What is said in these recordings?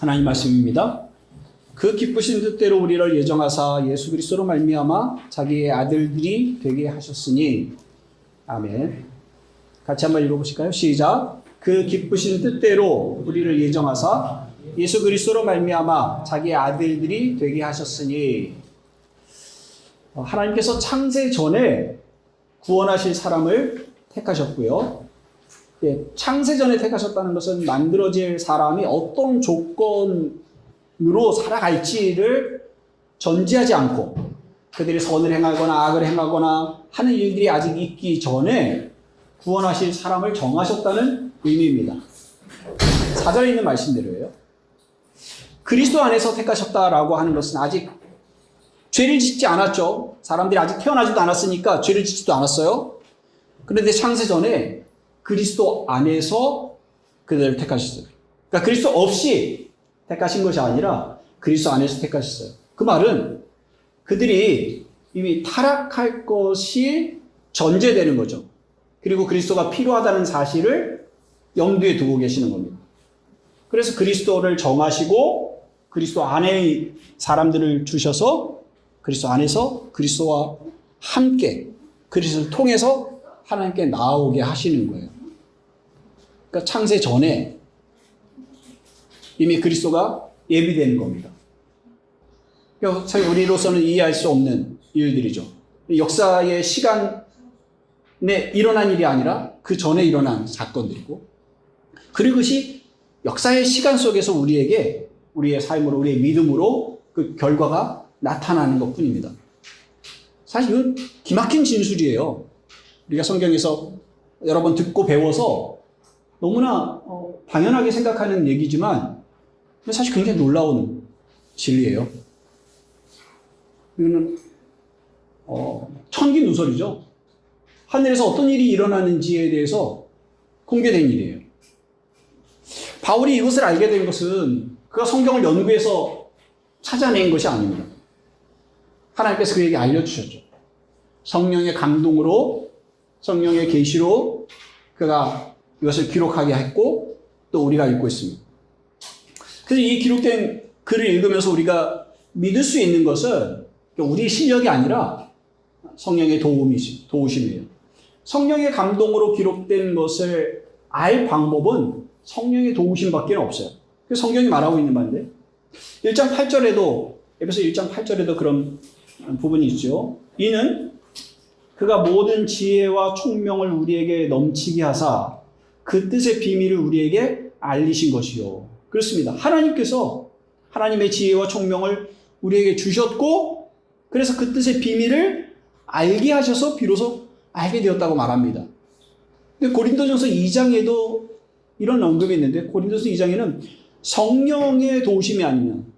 하나님 말씀입니다. 그 기쁘신 뜻대로 우리를 예정하사 예수 그리스도로 말미암아 자기의 아들들이 되게 하셨으니. 아멘. 같이 한번 읽어보실까요? 시작. 그 기쁘신 뜻대로 우리를 예정하사 예수 그리스도로 말미암아 자기의 아들들이 되게 하셨으니. 하나님께서 창세 전에 구원하실 사람을 택하셨고요. 창세 전에 택하셨다는 것은 만들어질 사람이 어떤 조건으로 살아갈지를 전제하지 않고 그들이 선을 행하거나 악을 행하거나 하는 일들이 아직 있기 전에 구원하실 사람을 정하셨다는 의미입니다. 4절에 있는 말씀대로예요. 그리스도 안에서 택하셨다라고 하는 것은 아직 죄를 짓지 않았죠. 사람들이 아직 태어나지도 않았으니까 죄를 짓지도 않았어요. 그런데 창세 전에 그리스도 안에서 그들을 택하셨어요. 그러니까 그리스도 없이 택하신 것이 아니라 그리스도 안에서 택하셨어요. 그 말은 그들이 이미 타락할 것이 전제되는 거죠. 그리고 그리스도가 필요하다는 사실을 염두에 두고 계시는 겁니다. 그래서 그리스도를 정하시고 그리스도 안에 사람들을 주셔서 그리스도 안에서 그리스도와 함께 그리스도를 통해서 하나님께 나아오게 하시는 거예요. 그러니까 창세 전에 이미 그리스도가 예비되는 겁니다. 그러니까 우리로서는 이해할 수 없는 일들이죠. 역사의 시간에 일어난 일이 아니라 그 전에 일어난 사건들이고, 그리고 그것이 역사의 시간 속에서 우리에게 우리의 삶으로 우리의 믿음으로 그 결과가 나타나는 것뿐입니다. 사실 이건 기막힌 진술이에요. 우리가 성경에서 여러 번 듣고 배워서 너무나 당연하게 생각하는 얘기지만 사실 굉장히 놀라운 진리예요. 이거는 천기누설이죠. 하늘에서 어떤 일이 일어나는지에 대해서 공개된 일이에요. 바울이 이것을 알게 된 것은 그가 성경을 연구해서 찾아낸 것이 아닙니다. 하나님께서 그에게 알려주셨죠. 성령의 감동으로, 성령의 계시로 그가 이것을 기록하게 했고 또 우리가 읽고 있습니다. 그래서 이 기록된 글을 읽으면서 우리가 믿을 수 있는 것은 우리의 실력이 아니라 성령의 도우심이에요. 성령의 감동으로 기록된 것을 알 방법은 성령의 도우심밖에 없어요. 그래서 성경이 말하고 있는 바인데 1장 8절에도 에베소 1장 8절에도 그런 부분이 있죠. 이는 그가 모든 지혜와 총명을 우리에게 넘치게 하사 그 뜻의 비밀을 우리에게 알리신 것이요. 그렇습니다. 하나님께서 하나님의 지혜와 총명을 우리에게 주셨고 그래서 그 뜻의 비밀을 알게 하셔서 비로소 알게 되었다고 말합니다. 근데 고린도전서 2장에도 이런 언급이 있는데 고린도전서 2장에는 성령의 도우심이 아니면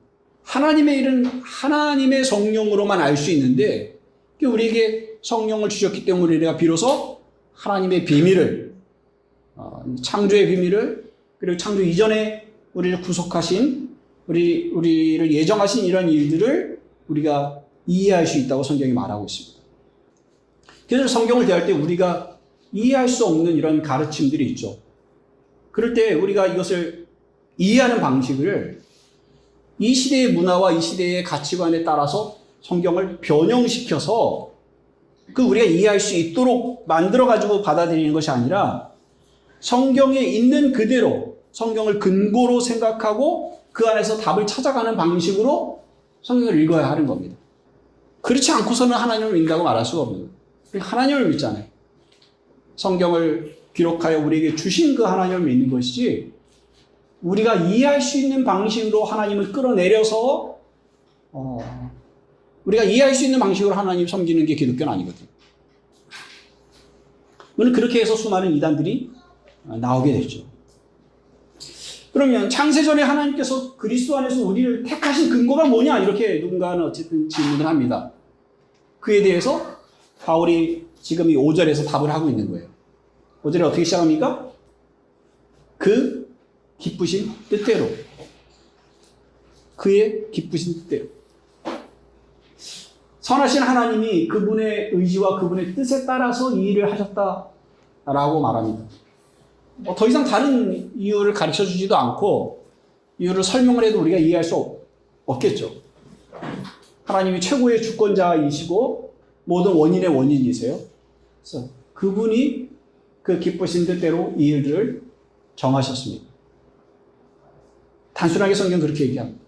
하나님의 일은 하나님의 성령으로만 알 수 있는데 우리에게 성령을 주셨기 때문에 우리가 비로소 하나님의 비밀을 창조의 비밀을 그리고 창조 이전에 우리를 구속하신 우리를 예정하신 이런 일들을 우리가 이해할 수 있다고 성경이 말하고 있습니다. 그래서 성경을 대할 때 우리가 이해할 수 없는 이런 가르침들이 있죠. 그럴 때 우리가 이것을 이해하는 방식을 이 시대의 문화와 이 시대의 가치관에 따라서 성경을 변형시켜서 우리가 이해할 수 있도록 만들어가지고 받아들이는 것이 아니라 성경에 있는 그대로 성경을 근거로 생각하고 그 안에서 답을 찾아가는 방식으로 성경을 읽어야 하는 겁니다. 그렇지 않고서는 하나님을 믿는다고 말할 수가 없는 거예요. 하나님을 믿잖아요. 성경을 기록하여 우리에게 주신 그 하나님을 믿는 것이지 우리가 이해할 수 있는 방식으로 하나님을 끌어내려서 우리가 이해할 수 있는 방식으로 하나님 섬기는 게 기독교는 아니거든요. 물론 그렇게 해서 수많은 이단들이 나오게 됐죠. 그러면 창세전에 하나님께서 그리스도 안에서 우리를 택하신 근거가 뭐냐? 이렇게 누군가는 어쨌든 질문을 합니다. 그에 대해서 바울이 지금 이 5절에서 답을 하고 있는 거예요. 5절에 어떻게 시작합니까? 그 기쁘신 뜻대로. 그의 기쁘신 뜻대로. 선하신 하나님이 그분의 의지와 그분의 뜻에 따라서 이 일을 하셨다라고 말합니다. 더 이상 다른 이유를 가르쳐 주지도 않고 이유를 설명을 해도 우리가 이해할 수 없겠죠. 하나님이 최고의 주권자이시고 모든 원인의 원인이세요. 그래서 그분이 그 기쁘신 뜻대로 이 일들을 정하셨습니다. 단순하게 성경 그렇게 얘기합니다.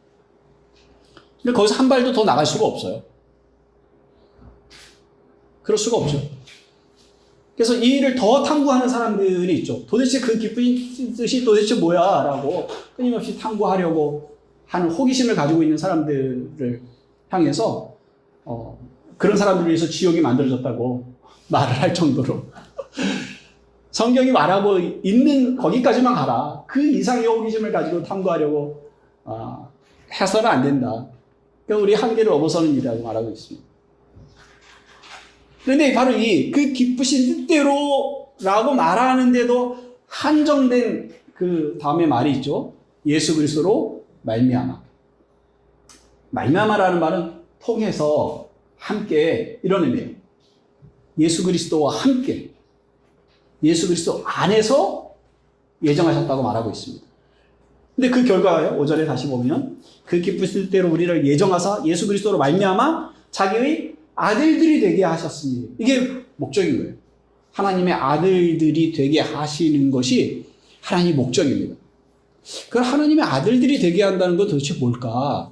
근데 거기서 한 발도 더 나갈 수가 없어요. 그럴 수가 없죠. 그래서 이 일을 더 탐구하는 사람들이 있죠. 도대체 그 기쁜 뜻이 도대체 뭐야? 라고 끊임없이 탐구하려고 하는 호기심을 가지고 있는 사람들을 향해서 그런 사람들을 위해서 지옥이 만들어졌다고 말을 할 정도로 성경이 말하고 있는 거기까지만 가라. 그 이상의 호기심을 가지고 탐구하려고 해서는 안 된다. 그러니까 우리 한계를 넘어서는 일이라고 말하고 있습니다. 그런데 바로 그 기쁘신 뜻대로라고 말하는데도 한정된 그 다음에 말이 있죠. 예수 그리스도로 말미암아. 말미암아라는 말은 통해서 함께 이런 의미예요. 예수 그리스도와 함께 예수 그리스도 안에서 예정하셨다고 말하고 있습니다. 근데 그 결과예요. 5절에 다시 보면 그 기쁘신 뜻대로 우리를 예정하사 예수 그리스도로 말미암아 자기의 아들들이 되게 하셨으니 이게 목적인 거예요. 하나님의 아들들이 되게 하시는 것이 하나님의 목적입니다. 그 하나님의 아들들이 되게 한다는 건 도대체 뭘까?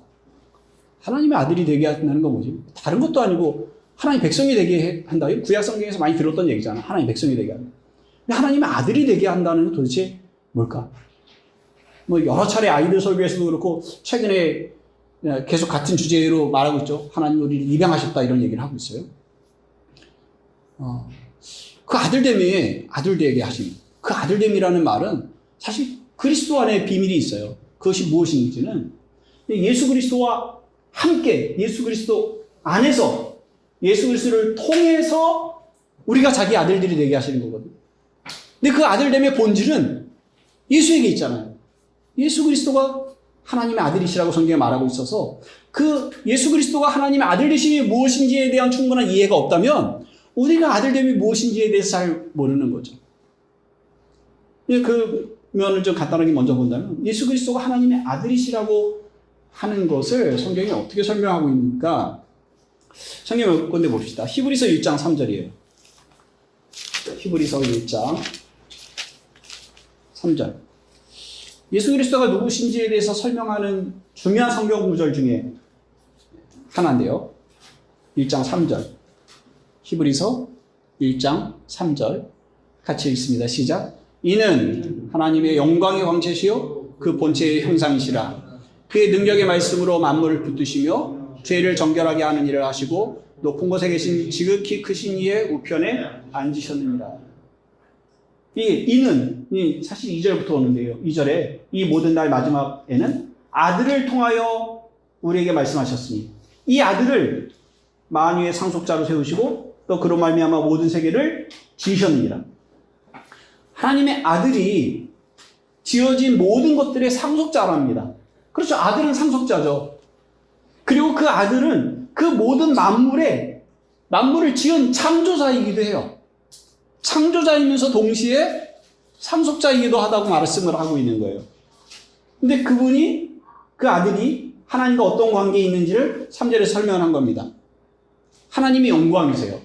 하나님의 아들이 되게 한다는 건 뭐지? 다른 것도 아니고 하나님 백성이 되게 한다. 구약 성경에서 많이 들었던 얘기잖아. 하나님 백성이 되게 한다. 근데 하나님의 아들이 되게 한다는 건 도대체 뭘까? 뭐 여러 차례 아이들 설교에서도 그렇고 최근에 계속 같은 주제로 말하고 있죠. 하나님 우리를 입양하셨다 이런 얘기를 하고 있어요. 그 아들됨이 아들되게 하신 그 아들됨이라는 말은 사실 그리스도 안에 비밀이 있어요. 그것이 무엇인지는 예수 그리스도와 함께 예수 그리스도 안에서 예수 그리스도를 통해서 우리가 자기 아들들이 되게 하시는 거거든요. 근데 그 아들됨의 본질은 예수에게 있잖아요. 예수 그리스도가 하나님의 아들이시라고 성경에 말하고 있어서 그 예수 그리스도가 하나님의 아들이심이 무엇인지에 대한 충분한 이해가 없다면 우리가 아들됨이 무엇인지에 대해서 잘 모르는 거죠. 그 면을 좀 간단하게 먼저 본다면 예수 그리스도가 하나님의 아들이시라고 하는 것을 성경이 어떻게 설명하고 있는가? 성경 몇 군데 봅시다. 히브리서 1장 3절이에요. 히브리서 1장 3절. 예수 그리스도가 누구신지에 대해서 설명하는 중요한 성경 구절 중에 하나인데요. 1장 3절. 히브리서 1장 3절. 같이 읽습니다. 시작. 이는 하나님의 영광의 광채시요 그 본체의 형상이시라. 그의 능력의 말씀으로 만물을 붙드시며 죄를 정결하게 하는 일을 하시고 높은 곳에 계신 지극히 크신 이의 우편에 앉으셨느니라. 이는 사실 2절부터 오는데요. 2절에 이 모든 날 마지막에는 아들을 통하여 우리에게 말씀하셨으니 이 아들을 만유의 상속자로 세우시고 또 그로 말미암아 모든 세계를 지으셨느니라. 하나님의 아들이 지어진 모든 것들의 상속자랍니다. 그렇죠. 아들은 상속자죠. 그리고 그 아들은 그 모든 만물을 지은 창조자이기도 해요. 창조자이면서 동시에 상속자이기도 하다고 말씀을 하고 있는 거예요. 근데 그 아들이 하나님과 어떤 관계에 있는지를 3절에 설명한 겁니다. 하나님이 영광이세요.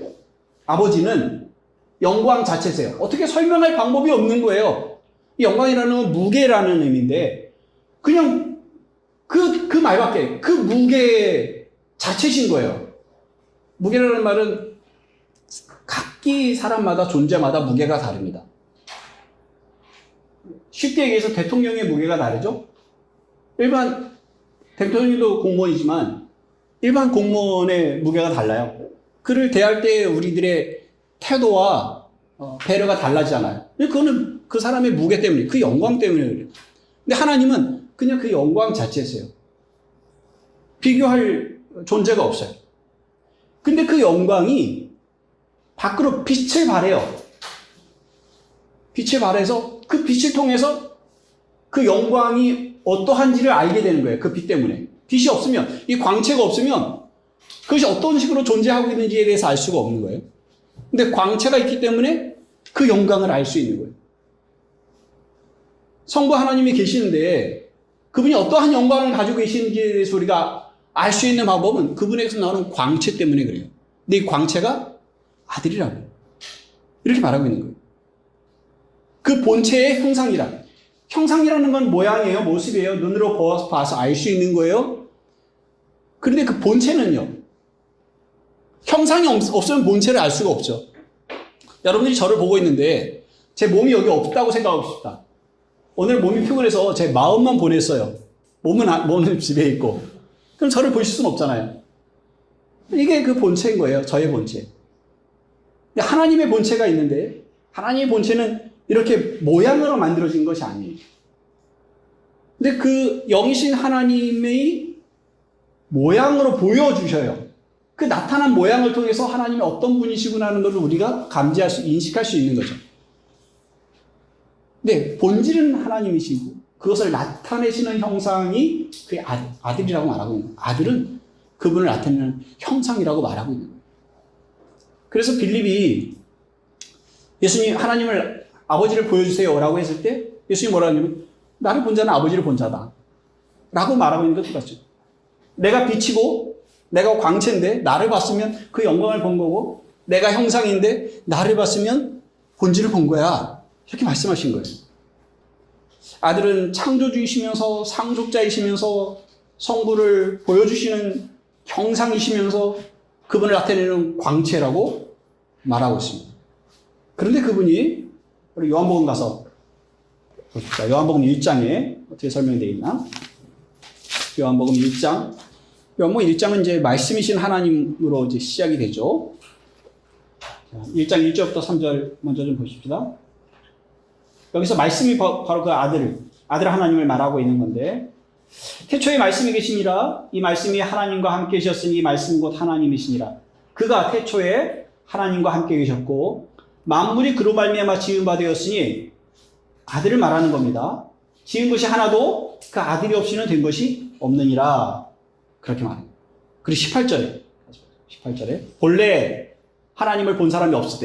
아버지는 영광 자체세요. 어떻게 설명할 방법이 없는 거예요. 이 영광이라는 건 무게라는 의미인데 그냥 그 말밖에 그 무게 자체신 거예요. 무게라는 말은 각기 사람마다 존재마다 무게가 다릅니다. 쉽게 얘기해서 대통령의 무게가 다르죠. 일반 대통령도 공무원이지만 일반 공무원의 무게가 달라요. 그를 대할 때 우리들의 태도와 배려가 달라지잖아요. 그거는 그 사람의 무게 때문에, 그 영광 때문에 그래요. 근데 하나님은 그냥 그 영광 자체세요. 비교할 존재가 없어요. 근데 그 영광이 밖으로 빛을 발해요. 빛을 발해서 그 빛을 통해서 그 영광이 어떠한지를 알게 되는 거예요. 그 빛 때문에. 빛이 없으면, 이 광채가 없으면 그것이 어떤 식으로 존재하고 있는지에 대해서 알 수가 없는 거예요. 근데 광채가 있기 때문에 그 영광을 알 수 있는 거예요. 성부 하나님이 계시는데 그분이 어떠한 영광을 가지고 계시는지에 대해서 우리가 알 수 있는 방법은 그분에게서 나오는 광채 때문에 그래요. 근데 이 광채가 아들이라고요. 이렇게 말하고 있는 거예요. 그 본체의 형상이라는 건 모양이에요, 모습이에요. 눈으로 봐서 알 수 있는 거예요. 그런데 그 본체는요, 형상이 없으면 본체를 알 수가 없죠. 여러분들이 저를 보고 있는데 제 몸이 여기 없다고 생각하고 싶다. 오늘 몸이 피곤해서 제 마음만 보냈어요. 몸은 집에 있고. 그럼 저를 보실 수는 없잖아요. 이게 그 본체인 거예요. 저의 본체. 하나님의 본체가 있는데 하나님의 본체는 이렇게 모양으로 만들어진 것이 아니에요. 근데 그 영이신 하나님의 모양으로 보여주셔요. 그 나타난 모양을 통해서 하나님이 어떤 분이시구나 하는 것을 우리가 인식할 수 있는 거죠. 네, 본질은 하나님이시고 그것을 나타내시는 형상이 그 아들이라고 말하고 있는 거예요. 아들은 그분을 나타내는 형상이라고 말하고 있는 거예요. 그래서 빌립이 예수님 하나님을 아버지를 보여주세요 라고 했을 때 예수님이 뭐라고 하냐면 나를 본 자는 아버지를 본 자다 라고 말하고 있는 것 똑같죠. 내가 빛이고 내가 광채인데 나를 봤으면 그 영광을 본 거고 내가 형상인데 나를 봤으면 본질을 본 거야. 이렇게 말씀하신 거예요. 아들은 창조주이시면서 상속자이시면서 성부를 보여주시는 형상이시면서 그분을 나타내는 광채라고 말하고 있습니다. 그런데 그분이 우리 요한복음 가서 봅시다. 요한복음 1장에 어떻게 설명되어 있나? 요한복음 1장. 요한복음 1장은 이제 말씀이신 하나님으로 이제 시작이 되죠. 1장 1절부터 3절 먼저 좀 보십시다. 여기서 말씀이 바로 그 아들 하나님을 말하고 있는 건데 태초에 말씀이 계시니라 이 말씀이 하나님과 함께 계셨으니 이 말씀은 곧 하나님이시니라. 그가 태초에 하나님과 함께 계셨고 만물이 그로 말미암아 지은 바 되었으니 아들을 말하는 겁니다. 지은 것이 하나도 그 아들이 없이는 된 것이 없느니라. 그렇게 말합니다. 그리고 18절에 본래 하나님을 본 사람이 없을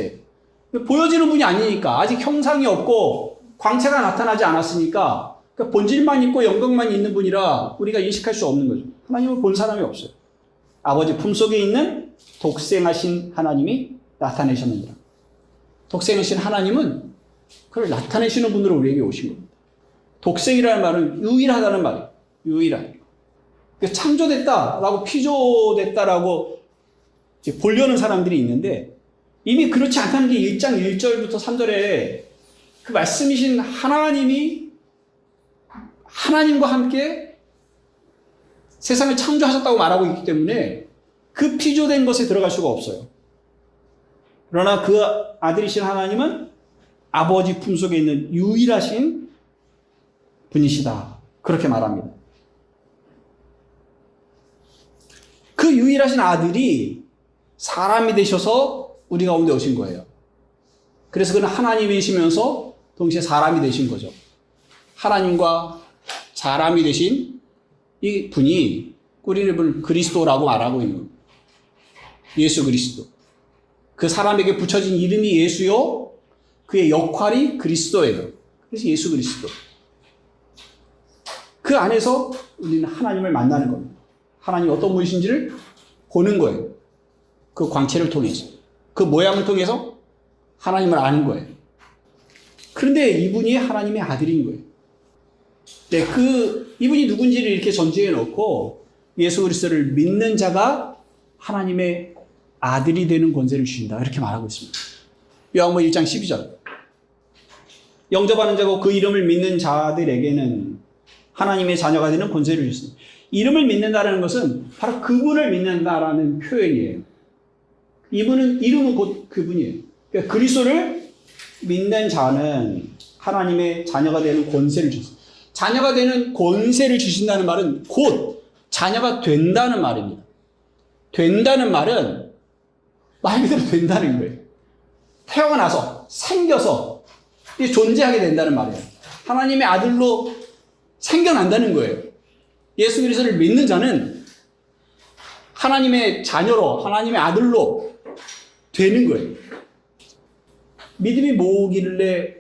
때 보여지는 분이 아니니까 아직 형상이 없고 광채가 나타나지 않았으니까 그러니까 본질만 있고 영광만 있는 분이라 우리가 인식할 수 없는 거죠. 하나님을 본 사람이 없어요. 아버지 품속에 있는 독생하신 하나님이 나타내셨느니라. 독생하신 하나님은 그걸 나타내시는 분으로 우리에게 오신 겁니다. 독생이라는 말은 유일하다는 말이에요. 유일한. 창조됐다라고 피조됐다라고 보려는 사람들이 있는데 이미 그렇지 않다는 게 1장 1절부터 3절에 그 말씀이신 하나님이 하나님과 함께 세상을 창조하셨다고 말하고 있기 때문에 그 피조된 것에 들어갈 수가 없어요. 그러나 그 아들이신 하나님은 아버지 품속에 있는 유일하신 분이시다. 그렇게 말합니다. 그 유일하신 아들이 사람이 되셔서 우리 가운데 오신 거예요. 그래서 그는 하나님이시면서 동시에 사람이 되신 거죠. 하나님과 사람이 되신 이 분이 우리를 그리스도라고 말하고 있는 거예요. 예수 그리스도. 그 사람에게 붙여진 이름이 예수요. 그의 역할이 그리스도예요. 그래서 예수 그리스도. 그 안에서 우리는 하나님을 만나는 겁니다. 하나님이 어떤 분이신지를 보는 거예요. 그 광채를 통해서. 그 모양을 통해서 하나님을 아는 거예요. 그런데 이분이 하나님의 아들인 거예요. 네, 이분이 누군지를 이렇게 전제해 놓고 예수 그리스도를 믿는 자가 하나님의 아들이 되는 권세를 주신다. 이렇게 말하고 있습니다. 요한복음 1장 12절. 영접하는 자고 그 이름을 믿는 자들에게는 하나님의 자녀가 되는 권세를 주셨습니다. 이름을 믿는다는 것은 바로 그분을 믿는다라는 표현이에요. 이름은 곧 그분이에요. 그러니까 그리스도를 믿는 자는 하나님의 자녀가 되는 권세를 주셨습니다. 자녀가 되는 권세를 주신다는 말은 곧 자녀가 된다는 말입니다. 된다는 말은 말 그대로 된다는 거예요. 태어나서 생겨서 존재하게 된다는 말이에요. 하나님의 아들로 생겨난다는 거예요. 예수 그리스도를 믿는 자는 하나님의 자녀로 하나님의 아들로 되는 거예요. 믿음이 뭐길래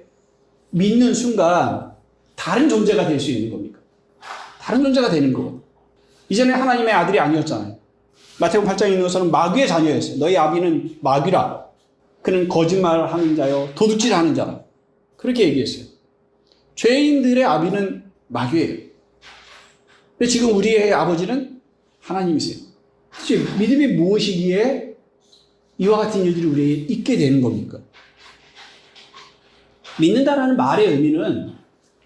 믿는 순간 다른 존재가 될 수 있는 겁니까? 다른 존재가 되는 거거든. 이전에 하나님의 아들이 아니었잖아요. 마태복음 8장에 있는 것처럼 마귀의 자녀였어요. 너희 아비는 마귀라. 그는 거짓말하는 자요 도둑질하는 자라. 그렇게 얘기했어요. 죄인들의 아비는 마귀예요. 근데 지금 우리의 아버지는 하나님이세요. 그치? 믿음이 무엇이기에 이와 같은 일들이 우리에게 있게 되는 겁니까? 믿는다라는 말의 의미는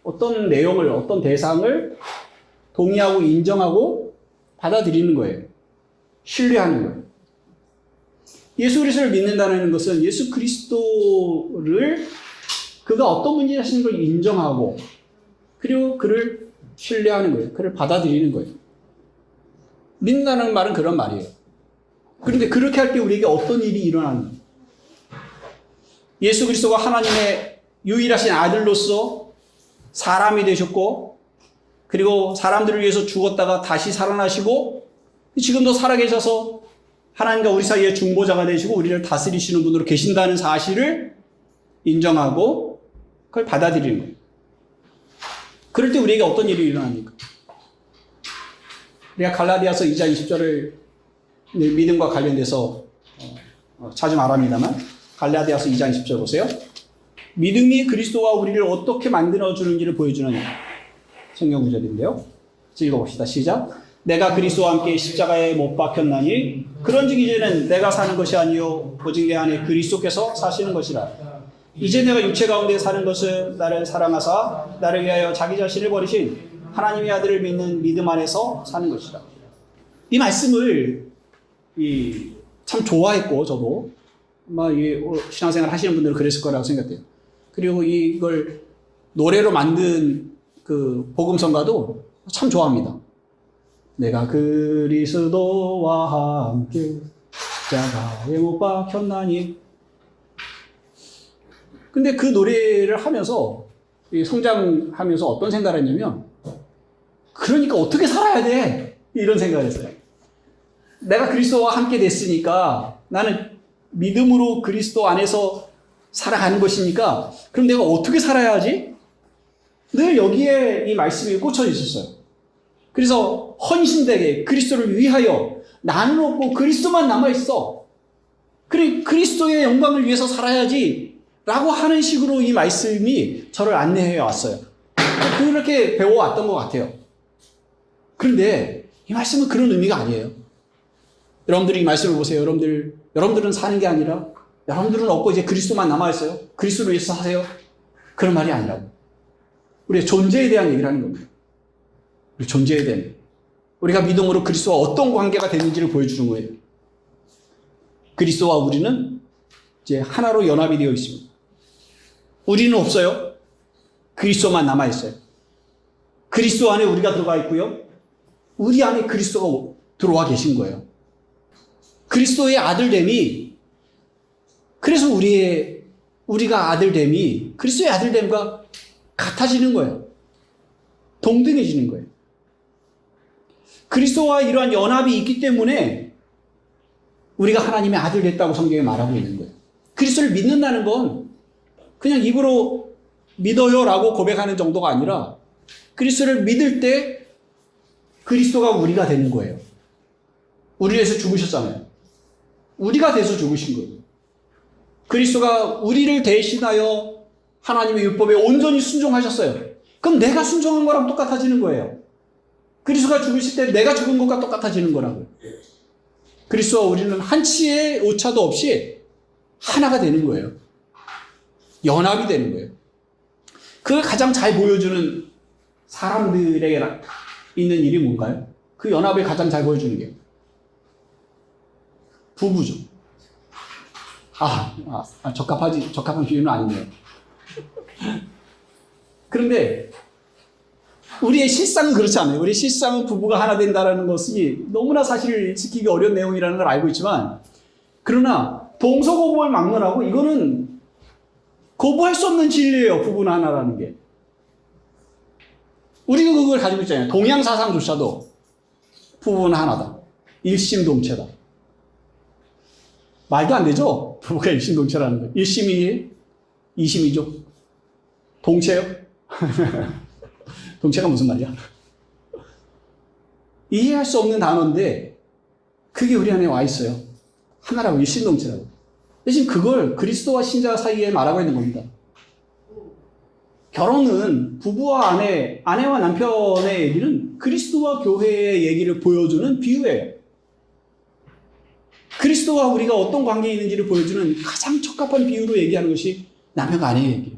어떤 내용을, 어떤 대상을 동의하고 인정하고 받아들이는 거예요. 신뢰하는 거예요. 예수 그리스도를 믿는다는 것은 예수 그리스도를 그가 어떤 분이라는 걸 인정하고 그리고 그를 신뢰하는 거예요. 그를 받아들이는 거예요. 믿는다는 말은 그런 말이에요. 그런데 그렇게 할 때 우리에게 어떤 일이 일어나는가? 예수 그리스도가 하나님의 유일하신 아들로서 사람이 되셨고 그리고 사람들을 위해서 죽었다가 다시 살아나시고 지금도 살아계셔서 하나님과 우리 사이의 중보자가 되시고 우리를 다스리시는 분으로 계신다는 사실을 인정하고 그걸 받아들이는 거예요. 그럴 때 우리에게 어떤 일이 일어납니까? 우리가 갈라디아서 2장 20절을 믿음과 관련돼서 자주 말합니다만 갈라디아서 2장 20절 보세요. 믿음이 그리스도와 우리를 어떻게 만들어주는지를 보여주는 성경 구절인데요. 읽어봅시다. 시작. 내가 그리스도와 함께 십자가에 못 박혔나니 그런즉 이제는 내가 사는 것이 아니요 오직 내 안에 그리스도께서 사시는 것이라. 이제 내가 육체 가운데 사는 것은 나를 사랑하사 나를 위하여 자기 자신을 버리신 하나님의 아들을 믿는 믿음 안에서 사는 것이라. 이 말씀을 참 좋아했고 저도 아마 신앙생활 하시는 분들은 그랬을 거라고 생각돼요. 그리고 이걸 노래로 만든 그 복음성가도 참 좋아합니다. 내가 그리스도와 함께 십자가에 못 박혔나니. 근데 그 노래를 하면서 성장하면서 어떤 생각을 했냐면 그러니까 어떻게 살아야 돼? 이런 생각을 했어요. 내가 그리스도와 함께 됐으니까 나는 믿음으로 그리스도 안에서 살아가는 것이니까 그럼 내가 어떻게 살아야 하지? 늘 여기에 이 말씀이 꽂혀 있었어요. 그래서 헌신되게 그리스도를 위하여 나는 없고 그리스도만 남아있어. 그래 그리스도의 영광을 위해서 살아야지 라고 하는 식으로 이 말씀이 저를 안내해 왔어요. 그렇게 배워왔던 것 같아요. 그런데 이 말씀은 그런 의미가 아니에요. 여러분들이 이 말씀을 보세요. 여러분들은 사는 게 아니라 여러분들은 없고 이제 그리스도만 남아있어요. 그리스도를 위해서 사세요. 그런 말이 아니라고. 우리의 존재에 대한 얘기를 하는 겁니다. 우리 존재에 대한. 우리가 믿음으로 그리스도와 어떤 관계가 되는지를 보여주는 거예요. 그리스도와 우리는 이제 하나로 연합이 되어 있습니다. 우리는 없어요. 그리스도만 남아있어요. 그리스도 안에 우리가 들어가 있고요. 우리 안에 그리스도가 들어와 계신 거예요. 그리스도의 아들됨이 그래서 우리가 아들됨이 그리스도의 아들됨과 같아지는 거예요. 동등해지는 거예요. 그리스도와 이러한 연합이 있기 때문에 우리가 하나님의 아들 됐다고 성경에 말하고 있는 거예요. 그리스도를 믿는다는 건 그냥 입으로 믿어요라고 고백하는 정도가 아니라 그리스도를 믿을 때 그리스도가 우리가 되는 거예요. 우리 위해서 죽으셨잖아요. 우리가 돼서 죽으신 거예요. 그리스도가 우리를 대신하여 하나님의 율법에 온전히 순종하셨어요. 그럼 내가 순종한 거랑 똑같아지는 거예요. 그리스도가 죽으실 때 내가 죽은 것과 똑같아지는 거라고요. 그리스도와 우리는 한치의 오차도 없이 하나가 되는 거예요. 연합이 되는 거예요. 그걸 가장 잘 보여주는 사람들에게 있는 일이 뭔가요? 그 연합을 가장 잘 보여주는 게 부부죠. 적합한 비유는 아니네요. 그런데 우리의 실상은 그렇지 않아요. 우리 실상은 부부가 하나 된다는 것이 너무나 사실 지키기 어려운 내용이라는 걸 알고 있지만, 그러나 동서고부를 막론하고 이거는 거부할 수 없는 진리예요. 부부는 하나라는 게. 우리가 그걸 가지고 있잖아요. 동양 사상조차도 부부는 하나다. 일심동체다. 말도 안 되죠? 부부가 일심동체라는 거. 일심이 2심이죠. 동체요? 동체가 무슨 말이야? 이해할 수 없는 단어인데 그게 우리 안에 와 있어요. 하나라고, 일신동체라고. 대신 그걸 그리스도와 신자 사이에 말하고 있는 겁니다. 결혼은 부부와 아내와 남편의 얘기는 그리스도와 교회의 얘기를 보여주는 비유예요. 그리스도와 우리가 어떤 관계에 있는지를 보여주는 가장 적합한 비유로 얘기하는 것이 남편과 아내의 얘기예요.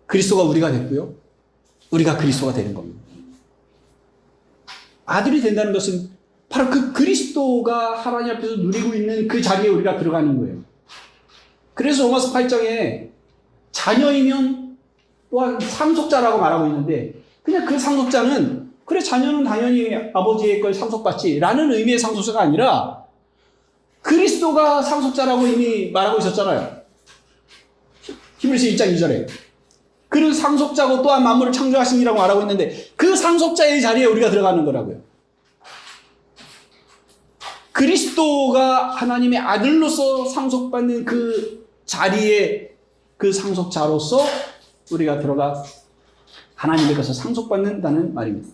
그리스도가 우리가 됐고요. 우리가 그리스도가 되는 겁니다. 아들이 된다는 것은 바로 그 그리스도가 하나님 앞에서 누리고 있는 그 자리에 우리가 들어가는 거예요. 그래서 로마서 8장에 자녀이면 또한 상속자라고 말하고 있는데, 그냥 그 상속자는 그래 자녀는 당연히 아버지의 걸 상속받지 라는 의미의 상속자가 아니라 그리스도가 상속자라고 이미 말하고 있었잖아요. 히브리서 1장 2절에 그는 상속자고 또한 만물을 창조하신 이라고 말하고 있는데, 그 상속자의 자리에 우리가 들어가는 거라고요. 그리스도가 하나님의 아들로서 상속받는 그 자리에 그 상속자로서 우리가 들어가 하나님의 것을 상속받는다는 말입니다.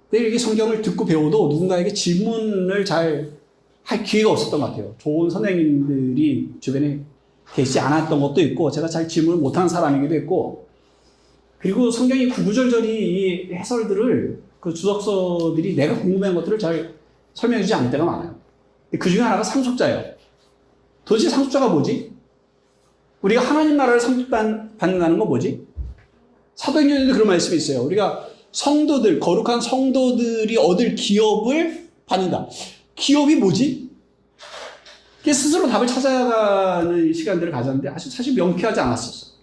근데 이게 성경을 듣고 배워도 누군가에게 질문을 잘 할 기회가 없었던 것 같아요. 좋은 선생님들이 주변에 계시지 않았던 것도 있고, 제가 잘 질문을 못하는 사람이기도 했고, 그리고 성경이 구구절절히 이 해설들을 그 주석서들이 내가 궁금한 것들을 잘 설명해 주지 않을 때가 많아요. 그 중에 하나가 상속자예요. 도대체 상속자가 뭐지? 우리가 하나님 나라를 상속받는다는 건 뭐지? 사도행전에도 그런 말씀이 있어요. 우리가 성도들, 거룩한 성도들이 얻을 기업을 받는다. 기업이 뭐지? 스스로 답을 찾아가는 시간들을 가졌는데 사실 명쾌하지 않았었어요.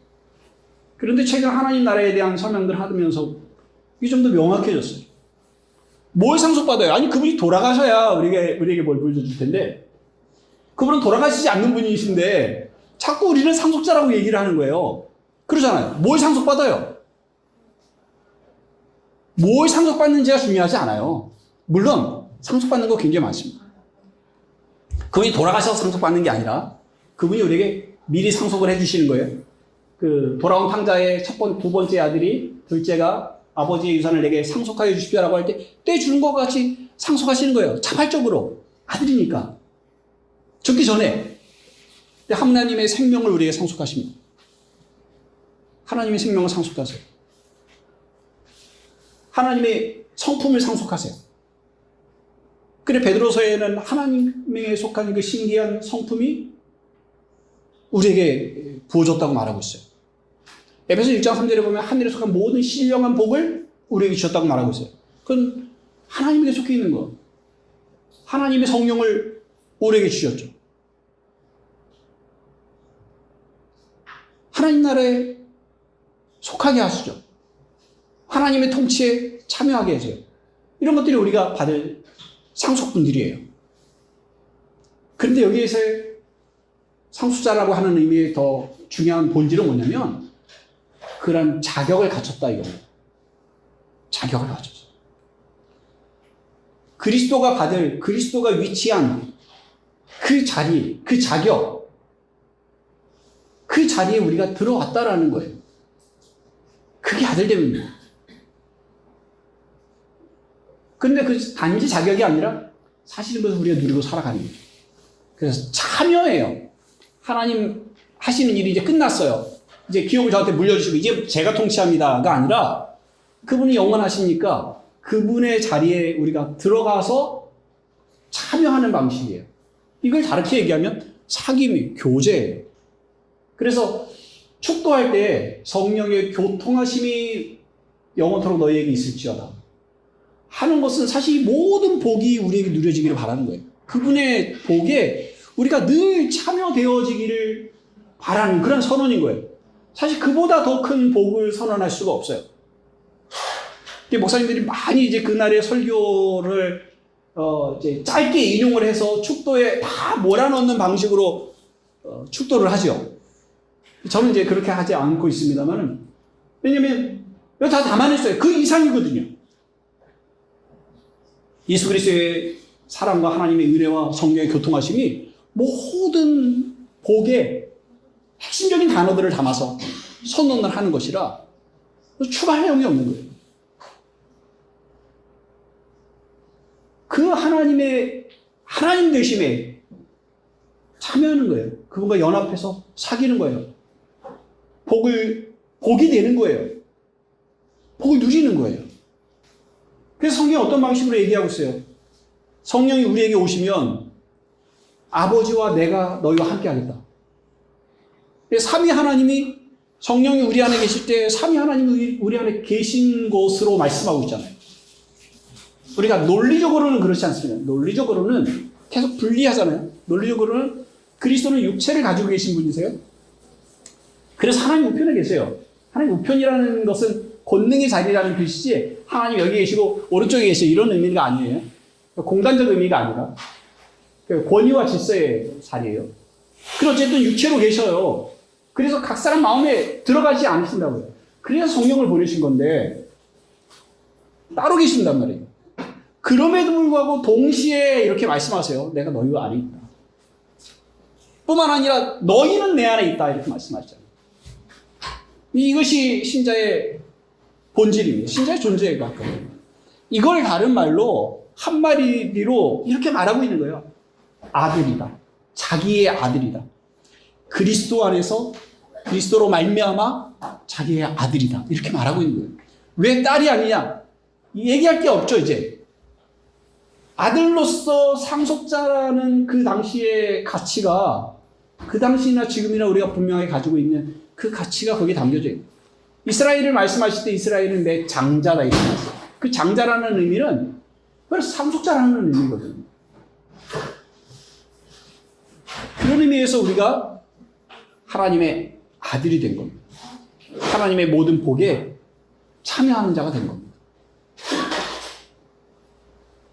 그런데 최근 하나님 나라에 대한 설명들을 하면서 이게 좀 더 명확해졌어요. 뭘 상속받아요? 아니, 그분이 돌아가셔야 우리에게 뭘 보여줄 텐데, 그분은 돌아가시지 않는 분이신데 자꾸 우리는 상속자라고 얘기를 하는 거예요. 그러잖아요. 뭘 상속받아요? 뭘 상속받는지가 중요하지 않아요. 물론 상속받는 거 굉장히 많습니다. 그분이 돌아가셔서 상속받는 게 아니라 그분이 우리에게 미리 상속을 해주시는 거예요. 그 돌아온 탕자의 두 번째 아들이 둘째가 아버지의 유산을 내게 상속하여 주십시오라고 할 때 떼주는 것과 같이 상속하시는 거예요. 자발적으로. 아들이니까. 죽기 전에. 하나님의 생명을 우리에게 상속하십니다. 하나님의 생명을 상속하세요. 하나님의 성품을 상속하세요. 그래 베드로서에는 하나님에 속한 그 신기한 성품이 우리에게 부어졌다고 말하고 있어요. 에베소 1장 3절에 보면 하늘에 속한 모든 신령한 복을 우리에게 주셨다고 말하고 있어요. 그건 하나님에게 속해 있는 거. 하나님의 성령을 우리에게 주셨죠. 하나님 나라에 속하게 하시죠. 하나님의 통치에 참여하게 해줘요. 이런 것들이 우리가 받을 상속분들이에요. 그런데 여기에서 상속자라고 하는 의미의 더 중요한 본질은 뭐냐면 그런 자격을 갖췄다 이겁니다. 자격을 갖췄어요. 그리스도가 위치한 그 자리, 그 자격, 그 자리에 우리가 들어왔다라는 거예요. 그게 아들됨입니다. 그런데 그 단지 자격이 아니라 사실은 그것을 우리가 누리고 살아가는 거죠. 그래서 참여해요. 하나님 하시는 일이 이제 끝났어요. 이제 기업을 저한테 물려주시고 이제 제가 통치합니다가 아니라 그분이 영원하시니까 그분의 자리에 우리가 들어가서 참여하는 방식이에요. 이걸 다르게 얘기하면 사귐이 교제예요. 그래서 축도할 때 성령의 교통하심이 영원토록 너희에게 있을지어다 하는 것은 사실 모든 복이 우리에게 누려지기를 바라는 거예요. 그분의 복에 우리가 늘 참여되어지기를 바라는 그런 선언인 거예요. 사실 그보다 더 큰 복을 선언할 수가 없어요. 목사님들이 많이 이제 그날의 설교를 이제 짧게 인용을 해서 축도에 다 몰아넣는 방식으로 축도를 하죠. 저는 이제 그렇게 하지 않고 있습니다만은, 왜냐면 이거 다 담아냈어요. 그 이상이거든요. 예수 그리스도의 사랑과 하나님의 은혜와 성령의 교통하심이 모든 복의 핵심적인 단어들을 담아서 선언을 하는 것이라 추가할 내용이 없는 거예요. 하나님 되심에 참여하는 거예요. 그분과 연합해서 사귀는 거예요. 복이 되는 거예요. 복을 누리는 거예요. 그래서 성경이 어떤 방식으로 얘기하고 있어요? 성령이 우리에게 오시면 아버지와 내가 너희와 함께 하겠다. 삼위 하나님이, 성령이 우리 안에 계실 때 삼위 하나님이 우리 안에 계신 것으로 말씀하고 있잖아요. 우리가 논리적으로는 그렇지 않습니다. 논리적으로는 계속 분리하잖아요. 논리적으로는 그리스도는 육체를 가지고 계신 분이세요. 그래서 하나님 우편에 계세요. 하나님 우편이라는 것은 권능의 자리라는 뜻이지, 하나님 여기 계시고 오른쪽에 계시고 이런 의미가 아니에요. 공간적 의미가 아니라 권위와 질서의 자리예요. 그리고 어쨌든 육체로 계셔요. 그래서 각 사람 마음에 들어가지 않으신다고요. 그래서 성령을 보내신 건데 따로 계신단 말이에요. 그럼에도 불구하고 동시에 이렇게 말씀하세요. 내가 너희와 안에 있다. 뿐만 아니라 너희는 내 안에 있다. 이렇게 말씀하시잖아요. 이것이 신자의 본질입니다. 신자의 존재에 가까워요. 이걸 다른 말로 한마디로 이렇게 말하고 있는 거예요. 아들이다. 자기의 아들이다. 그리스도 안에서 그리스도로 말미암아 자기의 아들이다. 이렇게 말하고 있는 거예요. 왜 딸이 아니냐? 얘기할 게 없죠, 이제. 아들로서 상속자라는 그 당시의 가치가 그 당시나 지금이나 우리가 분명하게 가지고 있는 그 가치가 거기에 담겨져 있는 거예요. 이스라엘을 말씀하실 때 이스라엘은 내 장자다 이렇게 말했어요. 그 장자라는 의미는 그래서 상속자라는 의미거든요. 그런 의미에서 우리가 하나님의 아들이 된 겁니다. 하나님의 모든 복에 참여하는 자가 된 겁니다.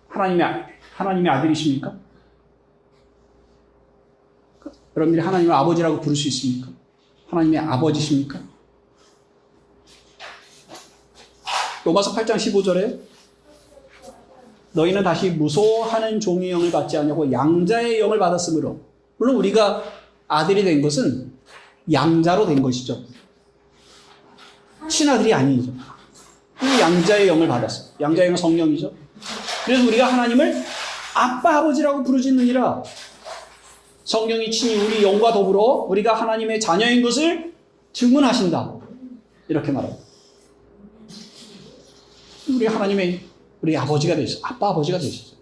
하나님의 아들이십니까? 여러분들이 하나님을 아버지라고 부를 수 있습니까? 하나님의 아버지십니까? 로마서 8장 15절에 너희는 다시 무소하는 종의 영을 받지 않냐고 양자의 영을 받았으므로, 물론 우리가 아들이 된 것은 양자로 된 것이죠. 친아들이 아니죠. 양자의 영을 받았어요. 양자의 영은 성령이죠. 그래서 우리가 하나님을 아빠 아버지라고 부르짖느니라. 성령이 친히 우리 영과 더불어 우리가 하나님의 자녀인 것을 증언하신다. 이렇게 말합니다. 우리 하나님의 우리 아버지가 되셨어요. 아빠 아버지가 되셨어요.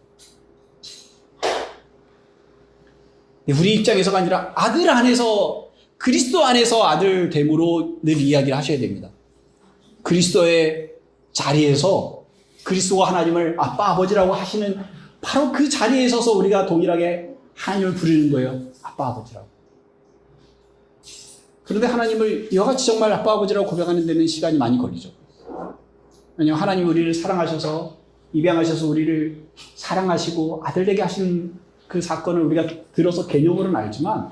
우리 입장에서가 아니라 아들 안에서, 그리스도 안에서 아들 됨으로 늘 이야기를 하셔야 됩니다. 그리스도의 자리에서 그리스도와 하나님을 아빠 아버지라고 하시는 바로 그 자리에 서서 우리가 동일하게 하나님을 부르는 거예요. 아빠 아버지라고. 그런데 하나님을 이와 같이 정말 아빠 아버지라고 고백하는 데는 시간이 많이 걸리죠. 왜냐하면 하나님 우리를 사랑하셔서 입양하셔서 우리를 사랑하시고 아들 되게 하신 그 사건을 우리가 들어서 개념으로는 알지만,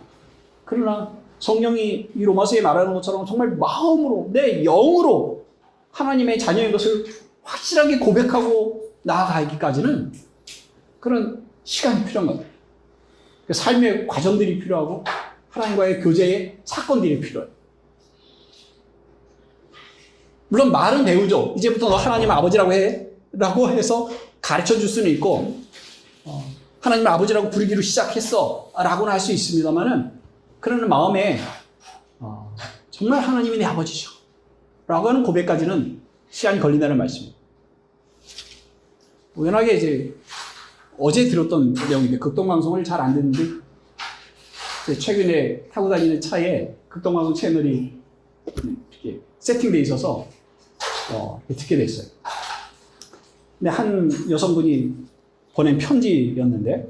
그러나 성령이 이 로마서에 말하는 것처럼 정말 마음으로, 내 영으로 하나님의 자녀인 것을 확실하게 고백하고 나아가기까지는 그런 시간이 필요한 거예요. 삶의 과정들이 필요하고 하나님과의 교제의 사건들이 필요해요. 물론 말은 배우죠. 이제부터 너 하나님 아버지라고 해 라고 해서 가르쳐 줄 수는 있고, 하나님 아버지라고 부르기로 시작했어 라고는 할 수 있습니다만은, 그러는 마음에 정말 하나님이 내 아버지죠 라고 하는 고백까지는 시간이 걸린다는 말씀입니다. 우연하게 이제 어제 들었던 내용인데, 극동방송을 잘 안 듣는데 최근에 타고 다니는 차에 극동방송 채널이 이렇게 세팅되어 있어서 듣게 됐어요. 근데 한 여성분이 보낸 편지였는데,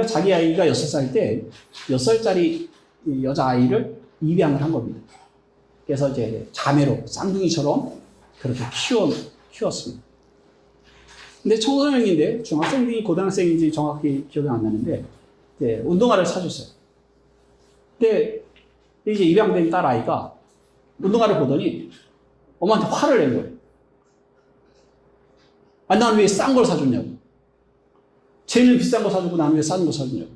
자기 아이가 6살 때 6살짜리 여자아이를 입양을 한 겁니다. 그래서 이제 자매로 쌍둥이처럼 그렇게 키웠습니다. 근데 청소년인데, 중학생인지 고등학생인지 정확히 기억이 안 나는데, 이제 운동화를 사줬어요. 근데 이제 입양된 딸 아이가 운동화를 보더니 엄마한테 화를 낸 거예요. 난 왜 싼 걸 사줬냐고. 쟤는 비싼 거 사주고 나는 왜 싼 거 사주냐고.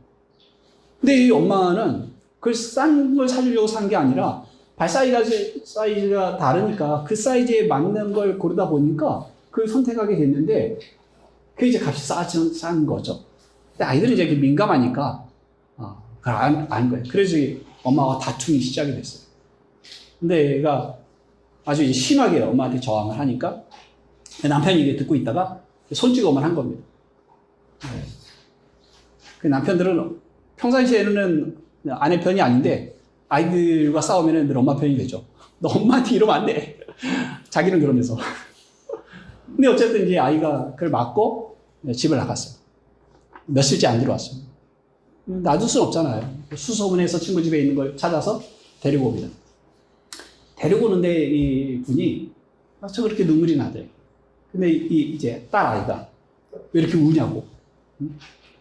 근데 이 엄마는 그 싼 걸 사주려고 산 게 아니라 발 사이즈가 다르니까 그 사이즈에 맞는 걸 고르다 보니까 그걸 선택하게 됐는데, 그게 이제 값이 싼 거죠. 근데 아이들은 이제 민감하니까, 그걸 안 거예요. 그래서 엄마와 다툼이 시작이 됐어요. 근데 얘가 아주 심하게 엄마한테 저항을 하니까 남편이 이게 듣고 있다가 손찌검을 한 겁니다. 그 남편들은 평상시에는 아내 편이 아닌데 아이들과 싸우면 늘 엄마 편이 되죠. 너 엄마한테 이러면 안 돼. 자기는 그러면서. 근데 어쨌든 이제 아이가 그걸 맞고 집을 나갔어요. 며칠째 안 들어왔습니다. 놔둘 수는 없잖아요. 수소문해서 친구 집에 있는 걸 찾아서 데리고 옵니다. 데리고 오는데 이 분이 저 그렇게 눈물이 나더래요. 근데 이제 딸 아이가 왜 이렇게 우냐고.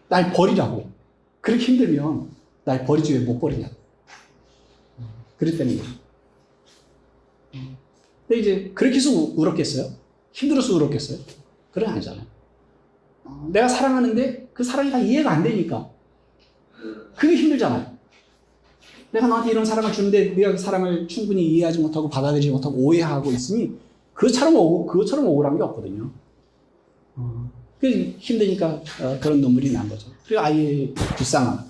날 버리라고. 그렇게 힘들면 날 버리지 왜 못 버리냐고. 그랬다는 거예요. 근데 이제 그렇게 해서 울었겠어요? 힘들어서 울었겠어요? 그건 아니잖아요. 내가 사랑하는데 그 사랑이 다 이해가 안 되니까. 그게 힘들잖아요. 내가 너한테 이런 사랑을 주는데 네가 그 사랑을 충분히 이해하지 못하고 받아들이지 못하고 오해하고 있으니 그것처럼 억울한 게 없거든요. 그 힘드니까 그런 눈물이 난 거죠. 그리고 아이의 불쌍함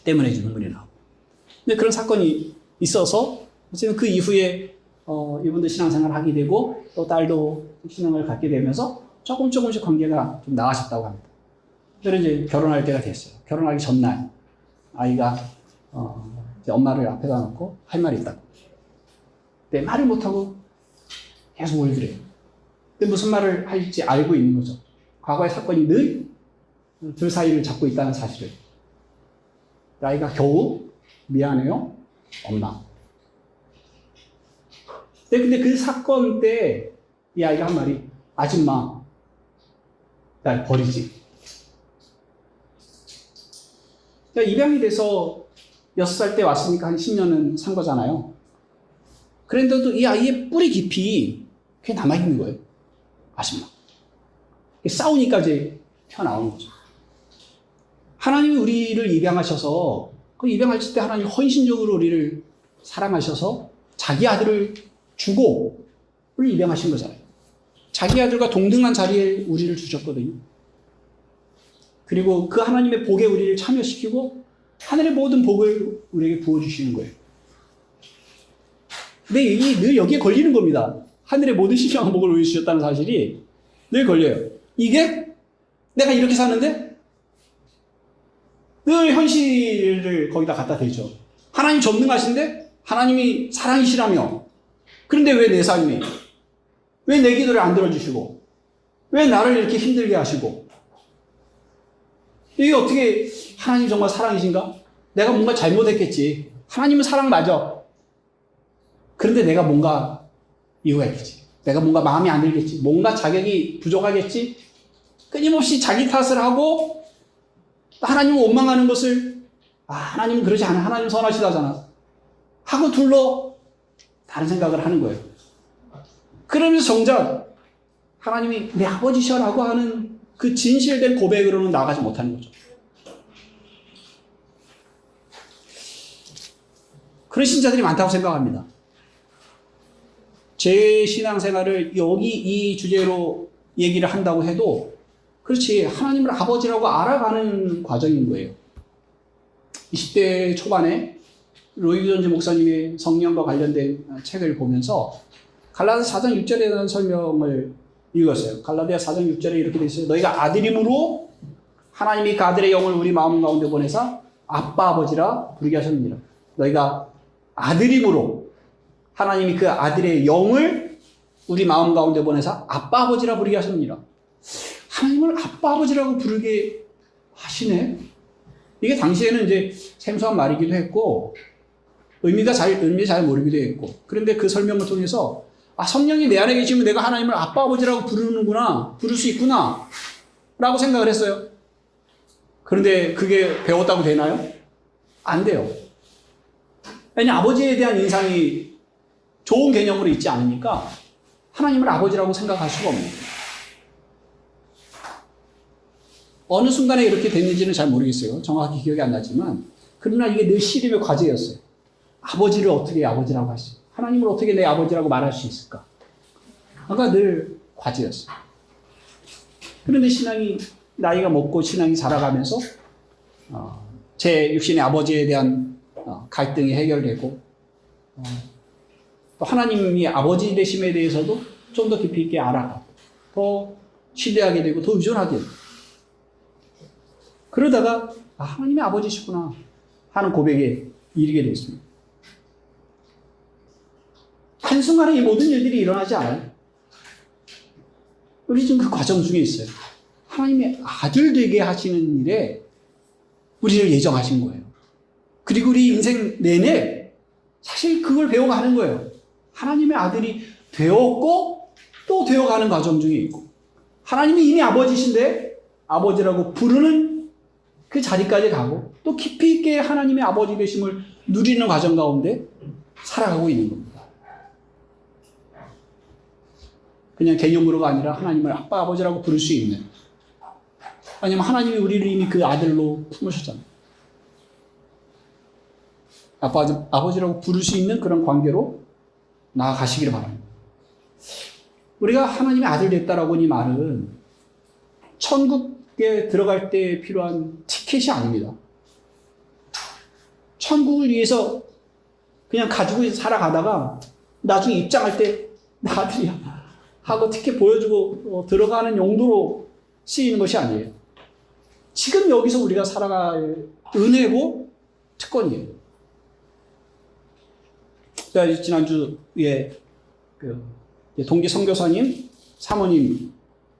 때문에 눈물이 나고. 근데 그런 사건이 있어서 어쨌든 그 이후에 이분도 신앙생활을 하게 되고 또 딸도 신앙을 갖게 되면서 조금씩 관계가 좀 나아졌다고 합니다. 그래서 이제 결혼할 때가 됐어요. 결혼하기 전날 아이가 이제 엄마를 앞에다 놓고 할 말이 있다고. 근데 말을 못하고 계속 울더래요. 근데 무슨 말을 할지 알고 있는 거죠. 과거의 사건이 늘 둘 사이를 잡고 있다는 사실을. 아이가 겨우 미안해요, 엄마. 근데 그 사건 때 이 아이가 한 말이 아줌마, 날 버리지. 그러니까 입양이 돼서 6살 때 왔으니까 한 10년은 산 거잖아요. 그런데도 이 아이의 뿌리 깊이 그게 남아있는 거예요. 아줌마. 싸우니까 이제 튀어나오는 거죠. 하나님이 우리를 입양하셔서 그 입양하실 때 하나님이 헌신적으로 우리를 사랑하셔서 자기 아들을 주고 우리를 입양하신 거잖아요. 자기 아들과 동등한 자리에 우리를 주셨거든요. 그리고 그 하나님의 복에 우리를 참여시키고 하늘의 모든 복을 우리에게 부어주시는 거예요. 근데 늘 여기에 걸리는 겁니다. 하늘의 모든 신령한 복을 우리에게 주셨다는 사실이 늘 걸려요. 이게 내가 이렇게 사는데 늘 현실을 거기다 갖다 대죠. 하나님 전능하신데 하나님이 사랑이시라며 그런데 왜 내 삶이 왜 내 기도를 안 들어주시고 왜 나를 이렇게 힘들게 하시고 이게 어떻게 하나님 정말 사랑이신가? 내가 뭔가 잘못했겠지. 하나님은 사랑 맞아. 그런데 내가 뭔가 이유가 있겠지. 내가 뭔가 마음에 안 들겠지. 뭔가 자격이 부족하겠지. 끊임없이 자기 탓을 하고 하나님을 원망하는 것을 하나님은 그러지 않아. 하나님 선하시다잖아. 하고 둘러 다른 생각을 하는 거예요. 그러면서 정작 하나님이 내 아버지셔라고 하는 그 진실된 고백으로는 나가지 못하는 거죠. 그런 신자들이 많다고 생각합니다. 제 신앙생활을 여기 이 주제로 얘기를 한다고 해도 그렇지 하나님을 아버지라고 알아가는 과정인 거예요. 20대 초반에 로이드 존즈 목사님의 성령과 관련된 책을 보면서 갈라디아 4장 6절에 대한 설명을 읽었어요. 갈라디아 4장 6절에 이렇게 되어 있어요. 너희가 아들임으로 하나님이 그 아들의 영을 우리 마음 가운데 보내사 아빠 아버지라 부르게 하셨느니라. 너희가 아들임으로 하나님이 그 아들의 영을 우리 마음 가운데 보내사 아빠 아버지라 부르게 하셨느니라. 하나님을 아빠 아버지라고 부르게 하시네. 이게 당시에는 이제 생소한 말이기도 했고 의미 잘 모르기도 했고 그런데 그 설명을 통해서 성령이 내 안에 계시면 내가 하나님을 아빠 아버지라고 부를 수 있구나 라고 생각을 했어요. 그런데 그게 배웠다고 되나요? 안 돼요. 왜냐하면 아버지에 대한 인상이 좋은 개념으로 있지 않으니까 하나님을 아버지라고 생각할 수가 없는 거예요. 어느 순간에 이렇게 됐는지는 잘 모르겠어요. 정확히 기억이 안 나지만 그러나 이게 늘 씨름의 과제였어요. 아버지를 어떻게 아버지라고 할 수 있을까? 하나님을 어떻게 내 아버지라고 말할 수 있을까? 그러니까 늘 과제였어요. 그런데 신앙이 나이가 먹고 신앙이 자라가면서 제 육신의 아버지에 대한 갈등이 해결되고 또 하나님이 아버지 되심에 대해서도 좀 더 깊이 있게 알아가고 더 신뢰하게 되고 더 의존하게 되고 그러다가 하나님의 아버지시구나 하는 고백에 이르게 됐습니다. 한순간에 이 모든 일들이 일어나지 않아요. 우리 지금 그 과정 중에 있어요. 하나님의 아들 되게 하시는 일에 우리를 예정하신 거예요. 그리고 우리 인생 내내 사실 그걸 배워가는 거예요. 하나님의 아들이 되었고 또 되어가는 과정 중에 있고 하나님이 이미 아버지신데 아버지라고 부르는 그 자리까지 가고 또 깊이 있게 하나님의 아버지 되심을 누리는 과정 가운데 살아가고 있는 겁니다. 그냥 개념으로가 아니라 하나님을 아빠 아버지라고 부를 수 있는 아니면 하나님이 우리를 이미 그 아들로 품으셨잖아요. 아버지라고 부를 수 있는 그런 관계로 나아가시기를 바랍니다. 우리가 하나님의 아들 됐다라고 이 말은 천국에 들어갈 때 필요한 티켓이 아닙니다. 천국을 위해서 그냥 가지고 살아가다가 나중에 입장할 때 나 아들이야 하고 티켓 보여주고 들어가는 용도로 쓰이는 것이 아니에요. 지금 여기서 우리가 살아갈 은혜고 특권이에요. 제가 지난주에 동기 선교사님 사모님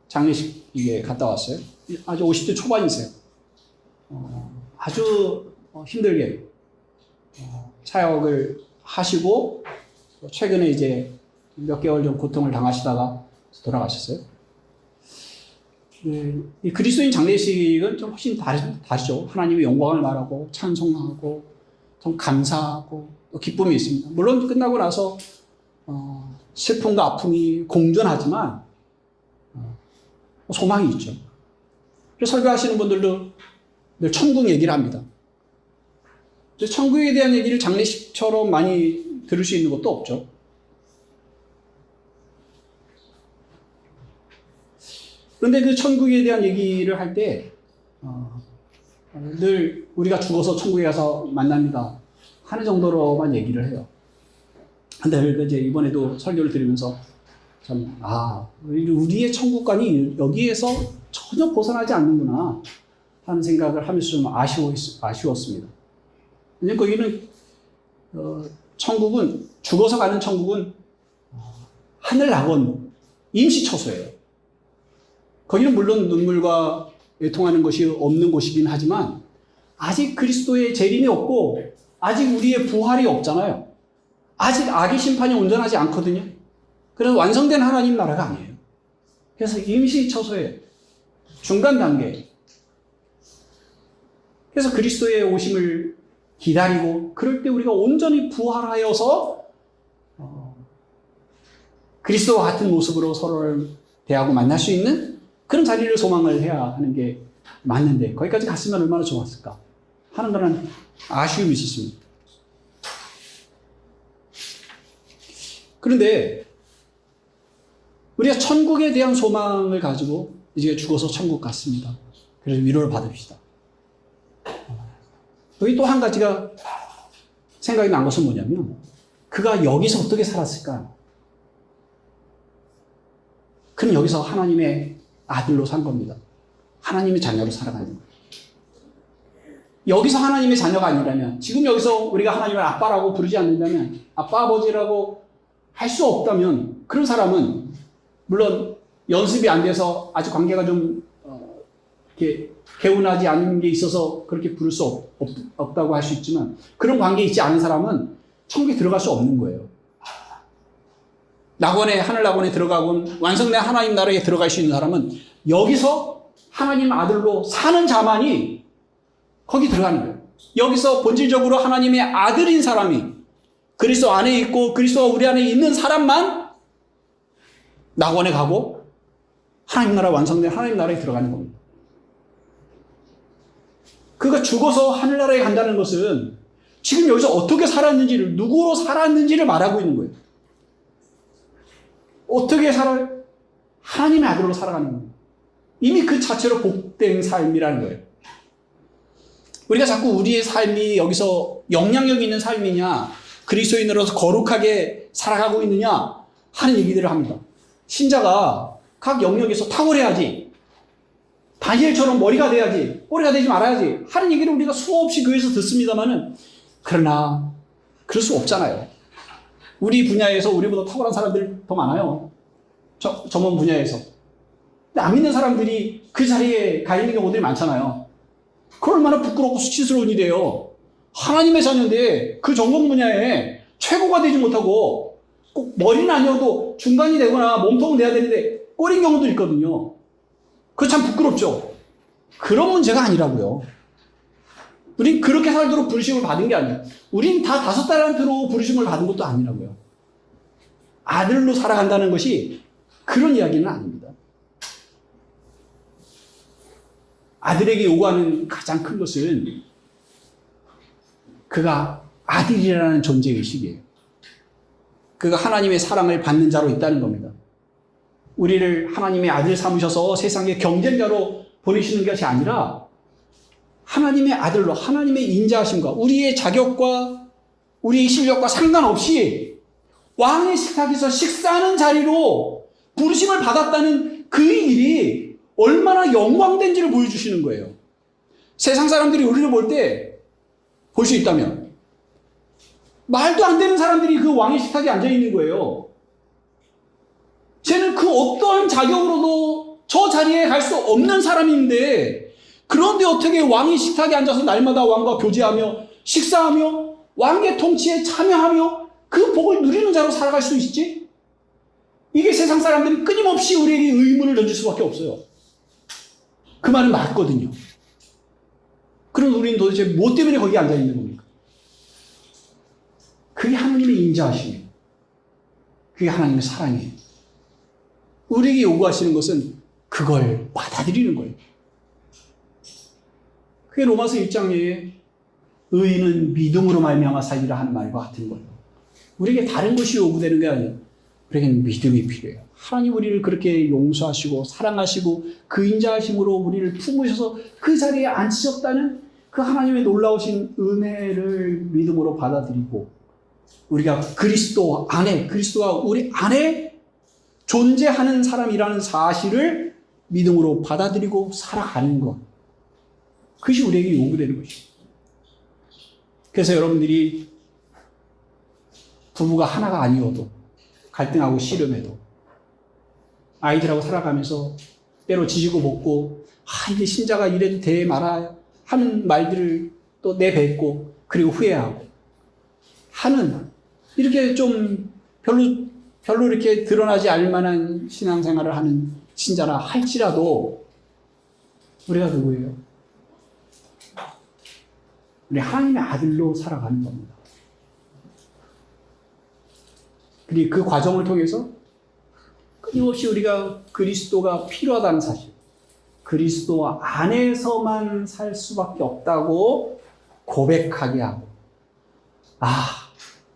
장례식에 갔다 왔어요. 아주 50대 초반이세요. 아주 힘들게 사역을 하시고 최근에 이제 몇 개월 좀 고통을 당하시다가 돌아가셨어요. 이 그리스도인 장례식은 좀 훨씬 다르죠. 하나님의 영광을 말하고 찬송하고 좀 감사하고 또 기쁨이 있습니다. 물론 끝나고 나서 슬픔과 아픔이 공존하지만 소망이 있죠. 그래서 설교하시는 분들도 늘 천국 얘기를 합니다. 천국에 대한 얘기를 장례식처럼 많이 들을 수 있는 것도 없죠. 그런데 그 천국에 대한 얘기를 할 때 늘 우리가 죽어서 천국에 가서 만납니다 하는 정도로만 얘기를 해요. 근데 이제 이번에도 설교를 들으면서 참 우리의 천국관이 여기에서 전혀 벗어나지 않는구나 하는 생각을 하면서 좀 아쉬웠습니다. 왜냐면 거기는 천국은 죽어서 가는 천국은 하늘 낙원 임시처소예요. 거기는 물론 눈물과 애통하는 것이 없는 곳이긴 하지만 아직 그리스도의 재림이 없고 아직 우리의 부활이 없잖아요. 아직 악의 심판이 온전하지 않거든요. 그래서 완성된 하나님 나라가 아니에요. 그래서 임시처소에 중간 단계. 그래서 그리스도의 오심을 기다리고 그럴 때 우리가 온전히 부활하여서 그리스도와 같은 모습으로 서로를 대하고 만날 수 있는 그런 자리를 소망을 해야 하는 게 맞는데 거기까지 갔으면 얼마나 좋았을까 하는 그런 아쉬움이 있었습니다. 그런데 우리가 천국에 대한 소망을 가지고 이제 죽어서 천국 갔습니다. 그래서 위로를 받읍시다. 여기 또 한 가지가 생각이 난 것은 뭐냐면 그가 여기서 어떻게 살았을까? 그는 여기서 하나님의 아들로 산 겁니다. 하나님의 자녀로 살아가는 거예요. 여기서 하나님의 자녀가 아니라면 지금 여기서 우리가 하나님을 아빠라고 부르지 않는다면 아빠 아버지라고 할 수 없다면 그런 사람은 물론 연습이 안 돼서 아직 관계가 좀 이렇게 개운하지 않은 게 있어서 그렇게 부를 수 없다고 할 수 있지만 그런 관계에 있지 않은 사람은 천국에 들어갈 수 없는 거예요. 하늘 낙원에 들어가곤 완성된 하나님 나라에 들어갈 수 있는 사람은 여기서 하나님 아들로 사는 자만이 거기 들어가는 거예요. 여기서 본질적으로 하나님의 아들인 사람이 그리스도 안에 있고 그리스도가 우리 안에 있는 사람만 낙원에 가고 하나님 나라 완성된 하나님 나라에 들어가는 겁니다. 그가 죽어서 하늘나라에 간다는 것은 지금 여기서 어떻게 살았는지를 누구로 살았는지를 말하고 있는 거예요. 어떻게 하나님의 아들로 살아가는 겁니다. 이미 그 자체로 복된 삶이라는 거예요. 우리가 자꾸 우리의 삶이 여기서 영향력 있는 삶이냐, 그리스도인으로서 거룩하게 살아가고 있느냐 하는 얘기들을 합니다. 신자가 각 영역에서 탁월해야지, 다니엘처럼 머리가 돼야지, 꼬리가 되지 말아야지 하는 얘기를 우리가 수없이 교회에서 듣습니다만은, 그러나 그럴 수 없잖아요. 우리 분야에서 우리보다 탁월한 사람들 더 많아요. 전문 분야에서. 근데 안 믿는 사람들이 그 자리에 가 있는 경우들이 많잖아요. 그 얼마나 부끄럽고 수치스러운 일이에요. 하나님의 자녀인데 그 전공 분야에 최고가 되지 못하고 꼭 머리는 아니어도 중간이 되거나 몸통은 돼야 되는데 꼴인 경우도 있거든요. 그거 참 부끄럽죠. 그런 문제가 아니라고요. 우린 그렇게 살도록 부르심을 받은 게 아니에요. 우린 다 5달란트로 부르심을 받은 것도 아니라고요. 아들로 살아간다는 것이 그런 이야기는 아닙니다. 아들에게 요구하는 가장 큰 것은 그가 아들이라는 존재의식이에요. 그가 하나님의 사랑을 받는 자로 있다는 겁니다. 우리를 하나님의 아들 삼으셔서 세상의 경쟁자로 보내시는 것이 아니라 하나님의 아들로, 하나님의 인자하심과 우리의 자격과 우리의 실력과 상관없이 왕의 식탁에서 식사하는 자리로 부르심을 받았다는 그 일이 얼마나 영광된지를 보여주시는 거예요. 세상 사람들이 우리를 볼 때 볼 수 있다면 말도 안 되는 사람들이 그 왕의 식탁에 앉아 있는 거예요. 쟤는 그 어떠한 자격으로도 저 자리에 갈 수 없는 사람인데, 그런데 어떻게 왕의 식탁에 앉아서 날마다 왕과 교제하며 식사하며 왕의 통치에 참여하며 그 복을 누리는 자로 살아갈 수 있지? 이게 세상 사람들이 끊임없이 우리에게 의문을 던질 수밖에 없어요. 그 말은 맞거든요. 그럼 우리는 도대체 뭐 때문에 거기 앉아 있는 겁니까? 그게 하나님의 인자하심이에요. 그게 하나님의 사랑이에요. 우리에게 요구하시는 것은 그걸 받아들이는 거예요. 그게 로마서 1장에 의인은 믿음으로 말미암아 살리라 하는 말과 같은 거예요. 우리에게 다른 것이 요구되는 게 아니에요. 우리에게는 믿음이 필요해요. 하나님 우리를 그렇게 용서하시고 사랑하시고 그 인자하심으로 우리를 품으셔서 그 자리에 앉히셨다는 그 하나님의 놀라우신 은혜를 믿음으로 받아들이고, 우리가 그리스도 안에, 그리스도가 우리 안에 존재하는 사람이라는 사실을 믿음으로 받아들이고 살아가는 것, 그것이 우리에게 요구되는 것입니다. 그래서 여러분들이 부부가 하나가 아니어도, 갈등하고 씨름해도, 아이들하고 살아가면서 때로 지지고 볶고, 이제 신자가 이래도 돼 말아야 하는 말들을 또 내뱉고, 그리고 후회하고 하는, 이렇게 좀 별로 이렇게 드러나지 않을 만한 신앙생활을 하는 신자라 할지라도, 우리가 누구예요? 우리 하나님의 아들로 살아가는 겁니다. 그리고 그 과정을 통해서 끊임없이 우리가 그리스도가 필요하다는 사실, 그리스도 안에서만 살 수밖에 없다고 고백하게 하고,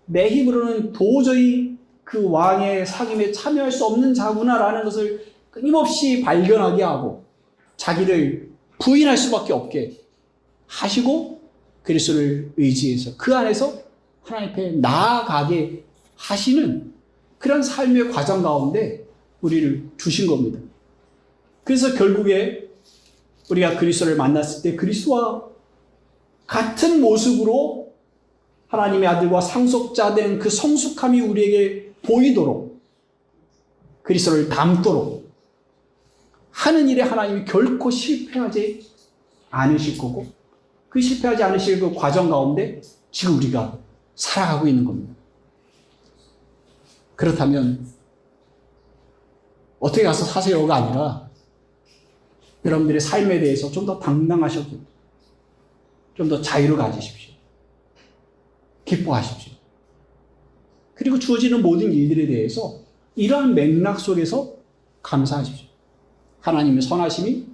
내 힘으로는 도저히 그 왕의 사귐에 참여할 수 없는 자구나라는 것을 끊임없이 발견하게 하고, 자기를 부인할 수밖에 없게 하시고, 그리스도를 의지해서 그 안에서 하나님 앞에 나아가게 하시는 그런 삶의 과정 가운데 우리를 두신 겁니다. 그래서 결국에 우리가 그리스도를 만났을 때 그리스도와 같은 모습으로 하나님의 아들과 상속자 된 그 성숙함이 우리에게 보이도록, 그리스도를 닮도록 하는 일에 하나님이 결코 실패하지 않으실 거고, 그 실패하지 않으실 그 과정 가운데 지금 우리가 살아가고 있는 겁니다. 그렇다면 어떻게 가서 사세요가 아니라 여러분들의 삶에 대해서 좀 더 당당하셔도, 좀 더 자유를 가지십시오. 기뻐하십시오. 그리고 주어지는 모든 일들에 대해서 이러한 맥락 속에서 감사하십시오. 하나님의 선하심이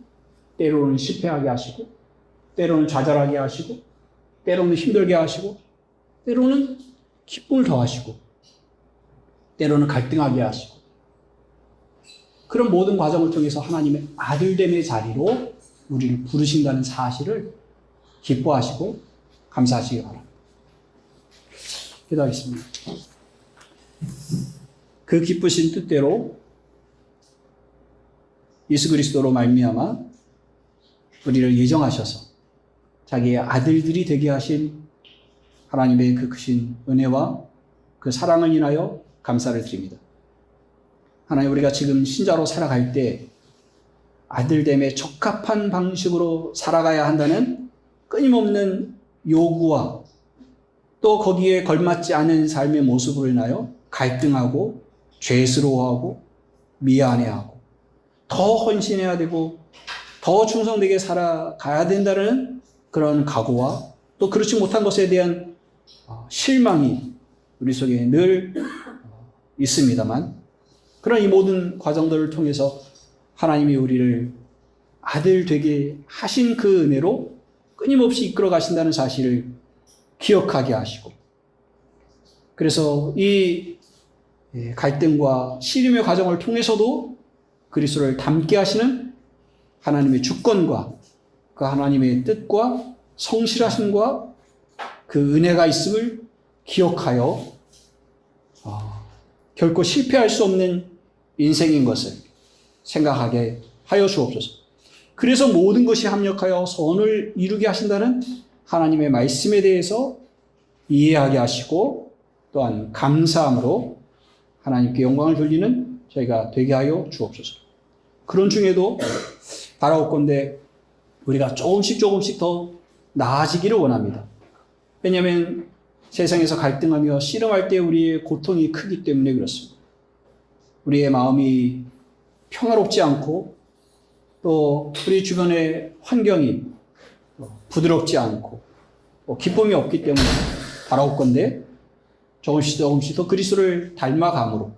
때로는 실패하게 하시고, 때로는 좌절하게 하시고, 때로는 힘들게 하시고, 때로는 기쁨을 더하시고, 때로는 갈등하게 하시고, 그런 모든 과정을 통해서 하나님의 아들됨의 자리로 우리를 부르신다는 사실을 기뻐하시고 감사하시기 바랍니다. 기도하겠습니다. 그 기쁘신 뜻대로 예수 그리스도로 말미암아 우리를 예정하셔서 자기의 아들들이 되게 하신 하나님의 그 크신 은혜와 그 사랑을 인하여 감사를 드립니다. 하나님, 우리가 지금 신자로 살아갈 때 아들됨에 적합한 방식으로 살아가야 한다는 끊임없는 요구와 또 거기에 걸맞지 않은 삶의 모습으로 인하여 갈등하고 죄스러워하고 미안해하고 더 헌신해야 되고 더 충성되게 살아가야 된다는 그런 각오와 또 그렇지 못한 것에 대한 실망이 우리 속에 늘 있습니다만, 그런 이 모든 과정들을 통해서 하나님이 우리를 아들 되게 하신 그 은혜로 끊임없이 이끌어 가신다는 사실을 기억하게 하시고, 그래서 이 갈등과 시름의 과정을 통해서도 그리스도를 닮게 하시는 하나님의 주권과 그 하나님의 뜻과 성실하심과 그 은혜가 있음을 기억하여 결코 실패할 수 없는 인생인 것을 생각하게 하여 주옵소서. 그래서 모든 것이 합력하여 선을 이루게 하신다는 하나님의 말씀에 대해서 이해하게 하시고 또한 감사함으로 하나님께 영광을 돌리는 저희가 되게 하여 주옵소서. 그런 중에도 바라옵건대 우리가 조금씩 더 나아지기를 원합니다. 왜냐하면 세상에서 갈등하며 씨름할 때 우리의 고통이 크기 때문에 그렇습니다. 우리의 마음이 평화롭지 않고 또 우리 주변의 환경이 부드럽지 않고 기쁨이 없기 때문에 바라옵건대 조금씩 더 그리스도를 닮아감으로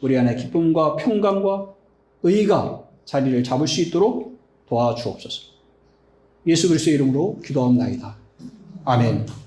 우리 안에 기쁨과 평강과 의가 자리를 잡을 수 있도록 도와주옵소서. 예수 그리스도의 이름으로 기도합나이다. 아멘.